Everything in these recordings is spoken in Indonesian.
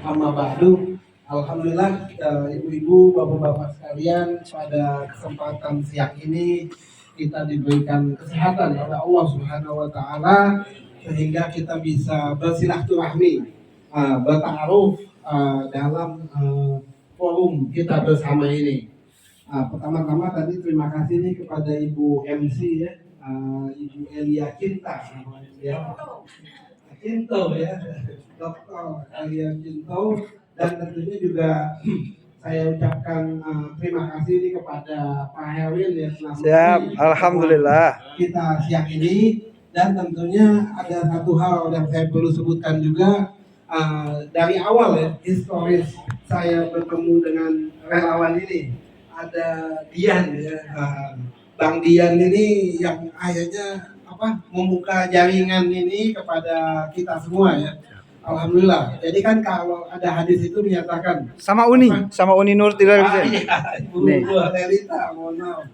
Amma ba'du. Alhamdulillah, ibu-ibu, bapak-bapak sekalian, pada kesempatan siang ini kita diberikan kesehatan oleh Allah Subhanahu wa taala sehingga kita bisa bersilaturahmi, bertaaruf dalam forum kita bersama ini. Pertama-tama tadi terima kasih nih kepada Ibu MC ya, Ibu Elia Cinta namanya ya. Cinta ya, Dr. Elia Cinta, dan tentunya juga saya ucapkan terima kasih nih kepada Pak Herwin ya Siap, alhamdulillah. Kita siang ini, dan tentunya ada satu hal yang saya perlu sebutkan juga dari awal ya, historis saya bertemu dengan relawan ini. Ada Dian ya, Bang Dian ini yang akhirnya membuka jaringan ini kepada kita semua ya. Alhamdulillah. Jadi kan kalau ada hadis itu menyatakan sama Uni Nur tidak bisa. Nih. Relita, mohon maaf.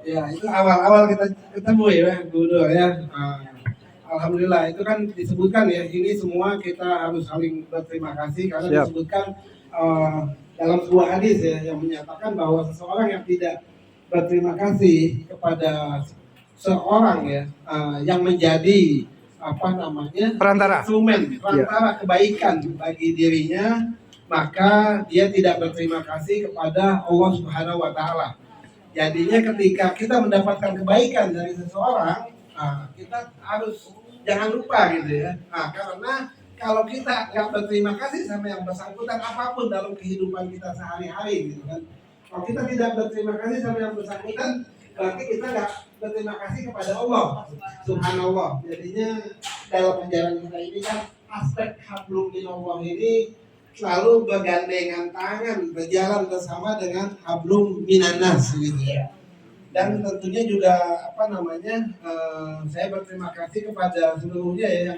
Ya, itu awal-awal kita ketemu ya, Bu Nur ya. Alhamdulillah, itu kan disebutkan ya, ini semua kita harus saling berterima kasih karena disebutkan dalam sebuah hadis ya yang menyatakan bahwa seseorang yang tidak berterima kasih kepada seorang ya yang menjadi perantara kebaikan bagi dirinya, maka dia tidak berterima kasih kepada Allah Subhanahu wa taala. Jadinya ketika kita mendapatkan kebaikan dari seseorang, kita harus jangan lupa gitu ya. Karena kalau kita nggak berterima kasih sama yang bersangkutan apapun dalam kehidupan kita sehari-hari gitu kan. Kalau kita tidak berterima kasih sama yang bersangkutan, berarti kita nggak berterima kasih kepada Allah Subhanallah. Jadinya dalam ajaran kita ini kan aspek hablum minallah ini selalu bergandengan tangan, berjalan bersama dengan hablum minannas gitu ya. Dan tentunya juga saya berterima kasih kepada seluruhnya ya,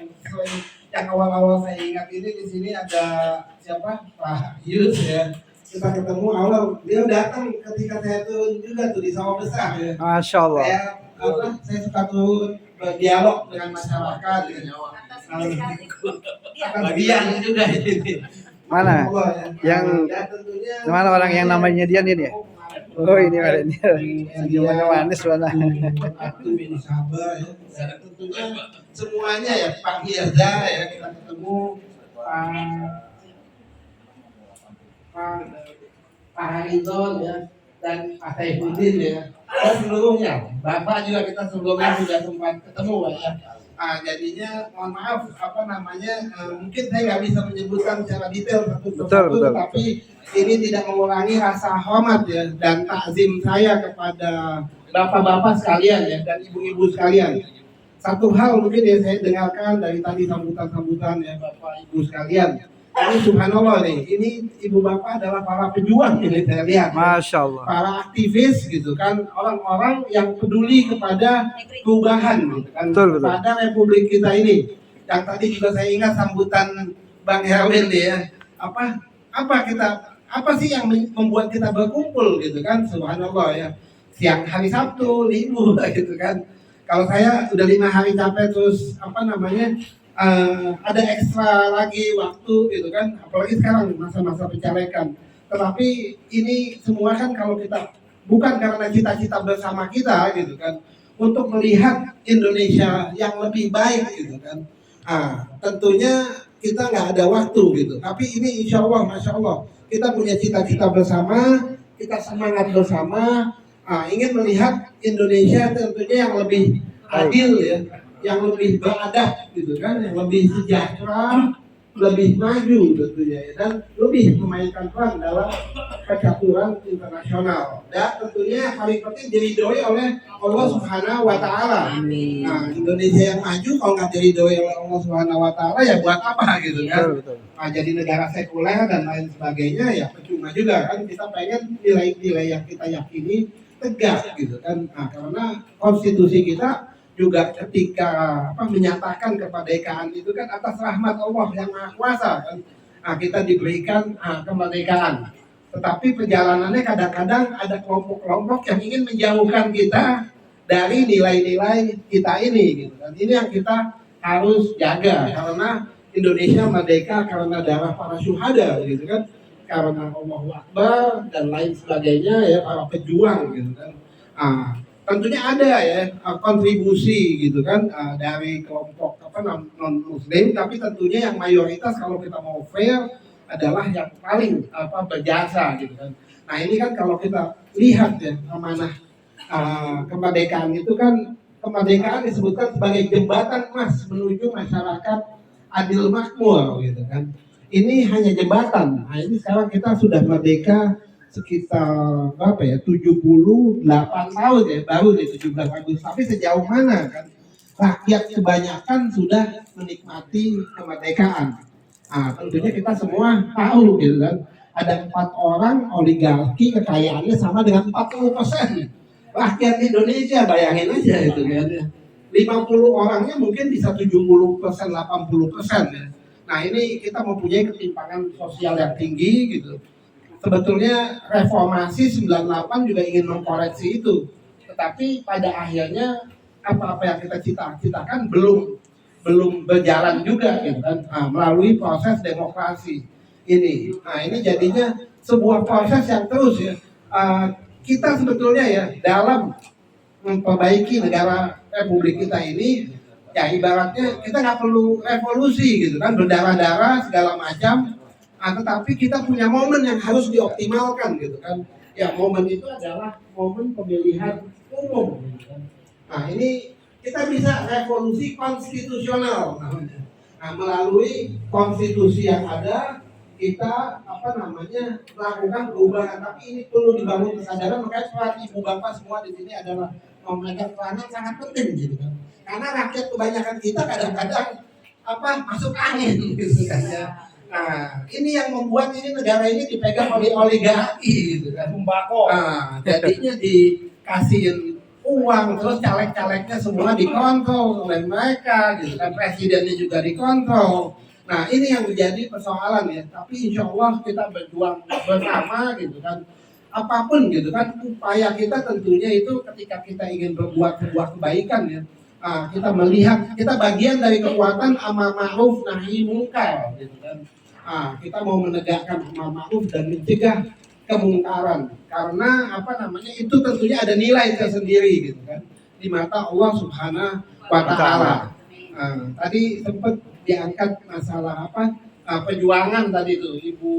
yang awal-awal saya ingat ini di sini ada siapa, Pak Yus ya. Kita ketemu awal, dia datang ketika saya turun juga tuh di sawah besar ya. Masya Allah. Saya suka turun berdialog dengan masyarakat bagian juga ini. Mana? Yang mana orang yang namanya Dian ini? Oh ini ada Dian. Senyumannya manis mana? Tentunya semuanya ya, Pak Hirza ya, kita ketemu Pak Harizon ya, dan Pak Saifuddin ya, dan seluruhnya. Bapak juga kita sebelumnya sudah sempat ketemu ya. Jadinya mohon maaf mungkin saya nggak bisa menyebutkan secara detail satu persatu, tapi ini tidak mengurangi rasa hormat ya dan takzim saya kepada bapak-bapak sekalian ya dan ibu-ibu sekalian. Satu hal mungkin yang saya dengarkan dari tadi sambutan-sambutan ya bapak ibu sekalian. Ini subhanallah nih, ini ibu bapak adalah para pejuang ini saya lihat. Masya Allah. Para aktivis gitu kan, orang-orang yang peduli kepada perubahan gitu kan, pada republik kita ini. Yang tadi juga saya ingat sambutan Bang Herwin ya. Apa sih yang membuat kita berkumpul gitu kan, subhanallah ya. Siang hari Sabtu, libur gitu kan. Kalau saya udah 5 hari capek terus ada ekstra lagi waktu gitu kan, apalagi sekarang masa-masa pencalekan. Tetapi ini semua kan kalau kita bukan karena cita-cita bersama kita gitu kan, untuk melihat Indonesia yang lebih baik gitu kan. Tentunya kita nggak ada waktu gitu. Tapi ini insya Allah, masya Allah, kita punya cita-cita bersama, kita semangat bersama, ingin melihat Indonesia tentunya yang lebih adil ya, yang lebih beradab gitu kan, yang lebih sejahtera, lebih maju tentunya ya, dan lebih memainkan peran dalam percaturan internasional. Dan tentunya yang paling penting diridhoi oleh Allah Subhanahu wa taala. Indonesia yang maju kalau nggak diridhoi oleh Allah Subhanahu wa taala ya buat apa gitu kan? Jadi negara sekuler dan lain sebagainya ya percuma juga kan, kita pengen nilai-nilai yang kita yakini tegak gitu kan. Karena konstitusi kita juga ketika menyatakan kemerdekaan itu kan atas rahmat Allah yang Maha Kuasa kan. Kita diberikan kemerdekaan. Tetapi perjalanannya kadang-kadang ada kelompok-kelompok yang ingin menjauhkan kita dari nilai-nilai kita ini gitu kan. Ini yang kita harus jaga karena Indonesia merdeka karena darah para syuhada gitu kan, karena Allahu Akbar dan lain sebagainya ya, para pejuang gitu kan. Tentunya ada ya kontribusi gitu kan dari kelompok non muslim, tapi tentunya yang mayoritas kalau kita mau fair adalah yang paling berjasa gitu kan. Nah ini kan kalau kita lihat ya amanah kemerdekaan itu kan, kemerdekaan disebutkan sebagai jembatan emas menuju masyarakat adil makmur gitu kan. Ini hanya jembatan. Nah ini sekarang kita sudah merdeka sekitar berapa ya, 78 tahun ya, baru di 17 Agustus. Tapi sejauh mana kan rakyat kebanyakan sudah menikmati kemerdekaan. Tentunya kita semua tahu gitu kan, ada 4 orang oligarki kekayaannya sama dengan 40% rakyat Indonesia, bayangin aja itu kan ya. 50 orangnya mungkin bisa 70%, 80% ya. Nah ini kita mempunyai ketimpangan sosial yang tinggi gitu. Sebetulnya reformasi 98 juga ingin mengkoreksi itu, tetapi pada akhirnya apa-apa yang kita cita-citakan belum berjalan juga gitu kan, melalui proses demokrasi ini. Nah ini jadinya sebuah proses yang terus ya. Kita sebetulnya ya dalam memperbaiki negara Republik kita ini ya ibaratnya kita nggak perlu revolusi gitu kan, berdarah-darah segala macam. Tetapi kita punya momen yang harus dioptimalkan gitu kan. Ya momen itu adalah momen pemilihan umum gitu kan. Nah ini kita bisa revolusi konstitusional namanya. Nah melalui konstitusi yang ada kita melakukan perubahan. Tapi ini perlu dibangun kesadaran, makanya peran ibu bapak semua di sini adalah memegang peranan sangat penting gitu kan. Karena rakyat kebanyakan kita kadang-kadang masuk angin gitu kan ya. Nah, ini yang membuat ini negara ini dipegang oleh oligarki gitu kan. Jadinya dikasihin uang, terus caleg-calegnya semua dikontrol oleh mereka gitu kan, presidennya juga dikontrol. Nah, ini yang menjadi persoalan ya. Tapi insya Allah kita berjuang bersama gitu kan. Apapun gitu kan, upaya kita tentunya itu ketika kita ingin berbuat sebuah kebaikan ya. Kita melihat kita bagian dari kekuatan amar ma'ruf nahi munkar gitu kan. Kita mau menegakkan amar ma'ruf dan mencegah kemungkaran, karena itu tentunya ada nilai tersendiri gitu kan di mata Allah Subhanahu wa Ta'ala. Tadi sempat diangkat masalah perjuangan tadi itu Ibu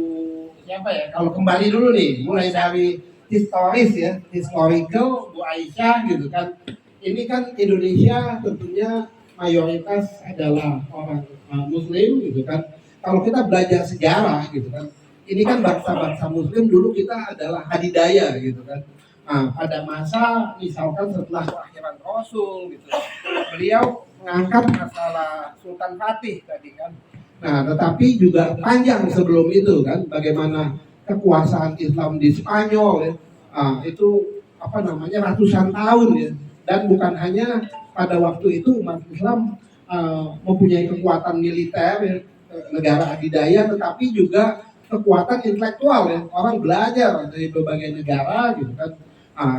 siapa ya, kalau kembali dulu nih mulai dari historis ya, historical Bu Aisyah gitu kan. Ini kan Indonesia tentunya mayoritas adalah orang Muslim gitu kan. Kalau kita belajar sejarah gitu kan, ini kan bangsa-bangsa Muslim dulu kita adalah hadidaya gitu kan. Pada masa misalkan setelah kelahiran Rasul gitu, beliau mengangkat masalah Sultan Fatih tadi kan. Nah, tetapi juga panjang sebelum itu kan, bagaimana kekuasaan Islam di Spanyol ya, itu ratusan tahun ya. Dan bukan hanya pada waktu itu umat Islam mempunyai kekuatan militer ya, negara adidaya, tetapi juga kekuatan intelektual ya, orang belajar dari berbagai negara gitu kan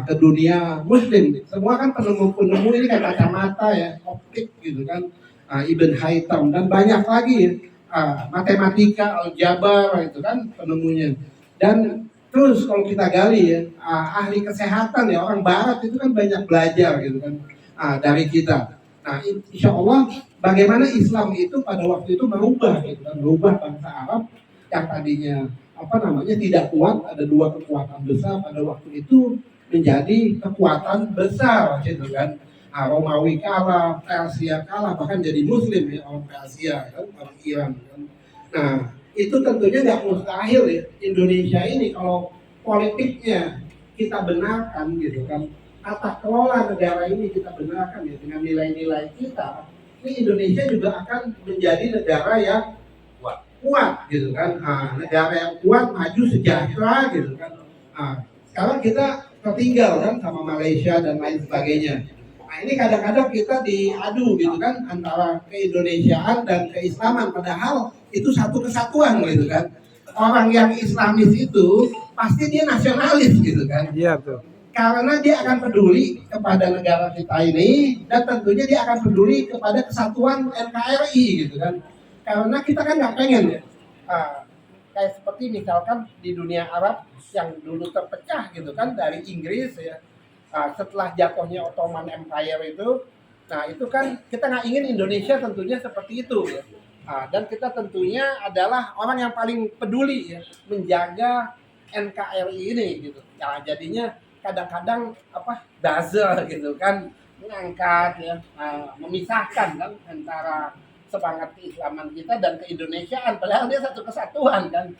ke dunia Muslim. Semua kan penemu-penemu ini kayak kacamata ya, optik gitu kan, Ibn Haytham dan banyak lagi ya, matematika, aljabar itu kan penemunya. Dan terus kalau kita gali ya, ahli kesehatan ya, orang Barat itu kan banyak belajar gitu kan dari kita. Nah, insya Allah bagaimana Islam itu pada waktu itu merubah gitu kan, merubah bangsa Arab yang tadinya tidak kuat, ada dua kekuatan besar pada waktu itu menjadi kekuatan besar gitu kan. Romawi kalah, Persia kalah, bahkan jadi Muslim ya orang Persia kan, orang Iran kan. Nah, itu tentunya nggak mustahil ya Indonesia ini kalau politiknya kita benarkan gitu kan, tata kelola negara ini kita benarkan ya dengan nilai-nilai kita, ini Indonesia juga akan menjadi negara yang kuat gitu kan, negara yang kuat, maju, sejahtera gitu kan. Sekarang kita tertinggal kan sama Malaysia dan lain sebagainya. Nah ini kadang-kadang kita diadu gitu kan antara keindonesiaan dan keislaman, padahal itu satu kesatuan gitu kan. Orang yang Islamis itu pasti dia nasionalis gitu kan. Iya betul. Karena dia akan peduli kepada negara kita ini dan tentunya dia akan peduli kepada kesatuan NKRI gitu kan. karena kita kan nggak pengen ya. Kayak seperti misalkan di dunia Arab yang dulu terpecah gitu kan dari Inggris ya. Setelah jatuhnya Ottoman Empire itu, nah itu kan kita nggak ingin Indonesia tentunya seperti itu ya. Dan kita tentunya adalah orang yang paling peduli ya menjaga NKRI ini gitu. Ya jadinya kadang-kadang buzzer gitu kan mengangkat ya, memisahkan kan antara semangat keislaman kita dan keindonesiaan, padahal dia satu kesatuan kan.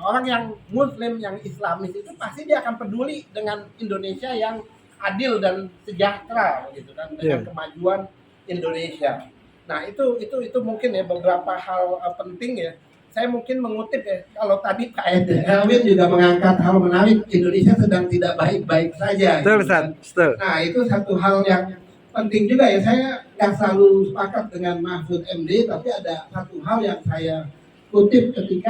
Orang yang Muslim, yang Islamis itu pasti dia akan peduli dengan Indonesia yang adil dan sejahtera gitu kan, dengan kemajuan Indonesia. Nah itu mungkin ya beberapa hal penting ya. Saya mungkin mengutip ya, kalau tadi Pak Erwin juga mengangkat hal menarik, Indonesia sedang tidak baik-baik saja. Betul, gitu kan. betul. Nah itu satu hal yang penting juga ya. Saya nggak selalu sepakat dengan Mahfud MD, tapi ada satu hal yang saya kutip ketika